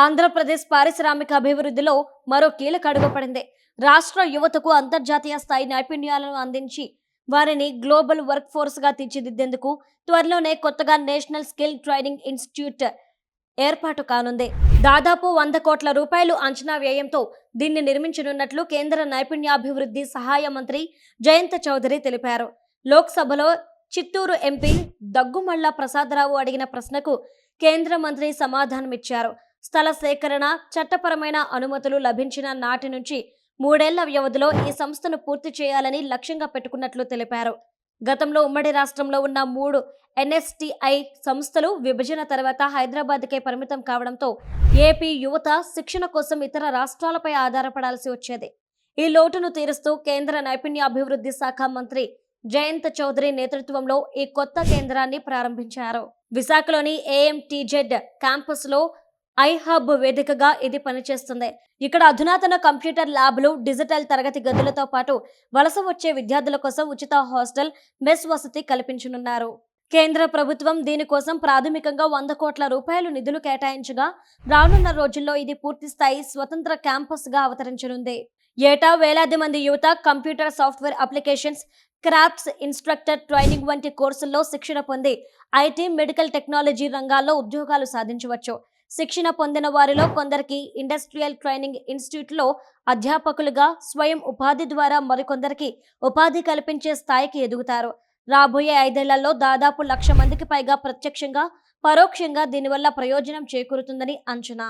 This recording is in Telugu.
ఆంధ్రప్రదేశ్ పారిశ్రామిక అభివృద్ధిలో మరో కీలక అడుగు పడింది. రాష్ట్ర యువతకు అంతర్జాతీయ స్థాయి నైపుణ్యాలను అందించి వారిని గ్లోబల్ వర్క్ ఫోర్స్ గా తీర్చిదిద్దేందుకు త్వరలోనే కొత్తగా నేషనల్ స్కిల్ ట్రైనింగ్ ఇన్స్టిట్యూట్ ఏర్పాటు కానుంది. దాదాపు 100 కోట్ల రూపాయలు అంచనా వ్యయంతో దీన్ని నిర్మించనున్నట్లు కేంద్ర నైపుణ్యాభివృద్ధి సహాయ మంత్రి జయంత చౌదరి తెలిపారు. లోక్సభలో చిత్తూరు ఎంపీ దగ్గుమళ్ల ప్రసాదరావు అడిగిన ప్రశ్నకు కేంద్ర మంత్రి సమాధానమిచ్చారు. స్థల సేకరణ, చట్టపరమైన అనుమతులు లభించిన నాటి నుంచి 3 ఏళ్ల వ్యవధిలో ఈ సంస్థను పూర్తి చేయాలని లక్ష్యంగా పెట్టుకున్నట్లు తెలిపారు. గతంలో ఉమ్మడి రాష్ట్రంలో ఉన్న 3 ఎన్ఎస్టిఐ సంస్థలు విభజన తర్వాత హైదరాబాద్కే పరిమితం కావడంతో ఏపీ యువత శిక్షణ కోసం ఇతర రాష్ట్రాలపై ఆధారపడాల్సి వచ్చేది. ఈ లోటును తీరుస్తూ కేంద్ర నైపుణ్యాభివృద్ధి శాఖ మంత్రి జయంత్ చౌదరి నేతృత్వంలో ఈ కొత్త కేంద్రాన్ని ప్రారంభించారు. విశాఖలోని ఏఎంటీజెడ్ క్యాంపస్ లో ఐహబ్ వేదికగా ఇది పనిచేస్తుంది. ఇక్కడ అధునాతన కంప్యూటర్ ల్యాబ్లు, డిజిటల్ తరగతి గదులతో పాటు వలస వచ్చే విద్యార్థుల కోసం ఉచిత హాస్టల్, మెస్ వసతి కల్పించనున్నారు. కేంద్ర ప్రభుత్వం దీనికోసం ప్రాథమికంగా 100 కోట్ల రూపాయలు నిధులు కేటాయించగా రానున్న రోజుల్లో ఇది పూర్తిస్థాయి స్వతంత్ర క్యాంపస్ గా అవతరించనుంది. ఏటా వేలాది మంది యువత computer software applications, crafts, instructor training వంటి కోర్సుల్లో శిక్షణ పొంది ఐటీ, మెడికల్ టెక్నాలజీ రంగాల్లో ఉద్యోగాలు సాధించవచ్చు. శిక్షణ పొందిన వారిలో కొందరికి ఇండస్ట్రియల్ ట్రైనింగ్ ఇన్స్టిట్యూట్లో అధ్యాపకులుగా, స్వయం ఉపాధి ద్వారా మరికొందరికి ఉపాధి కల్పించే స్థాయికి ఎదుగుతారు. రాబోయే 5 ఏళ్లలో దాదాపు 1,00,000 మందికి పైగా ప్రత్యక్షంగా, పరోక్షంగా దీనివల్ల ప్రయోజనం చేకూరుతుందని అంచనా.